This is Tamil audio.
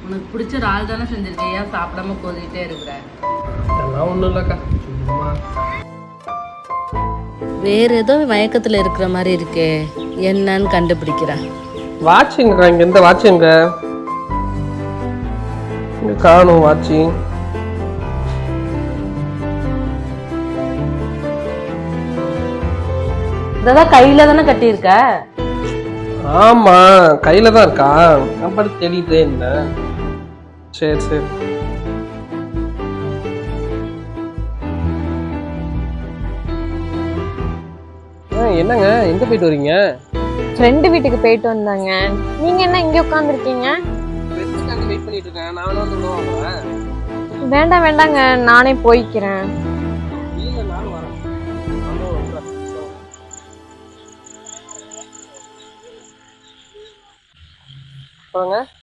உனக்கு பிடிச்ச இறால் தானே செஞ்சிருக்கேன், ஏன் சாப்பிடாம கோதிக்கிட்டே இருக்கிற? அதெல்லாம் ஒன்றும் இல்லைக்கா, சும்மா. வேற ஏதோ மயக்கத்துல இருக்கிற மாதிரி இருக்கே, என்னன்னு கண்டுபிடிக்கிறேன். வாட்சிங்கக்கா, இங்கே எந்த வாட்சிங்க இங்கே காணும் வாட்சி. இதான் கையில தானே கட்டியிருக்க. ஆமா, கையில தான் இருக்கா. நம்பர் தேடிட்டே இருந்தேன். சரி சரி. என்னங்க, எங்க போயிட்டு வரீங்க? ஃப்ரெண்டு வீட்டுக்கு போயிட்டு வந்தாங்க. நீங்க என்ன இங்க உட்காந்துருக்கீங்க? வெயிட் பண்ணிட்டு இருக்கேன். நான் வந்து விடுவாங்க. வேண்டாம் வேண்டாங்க, நானே போய்க்கிறேன். இல்ல, நானும் வரேன். போங்க.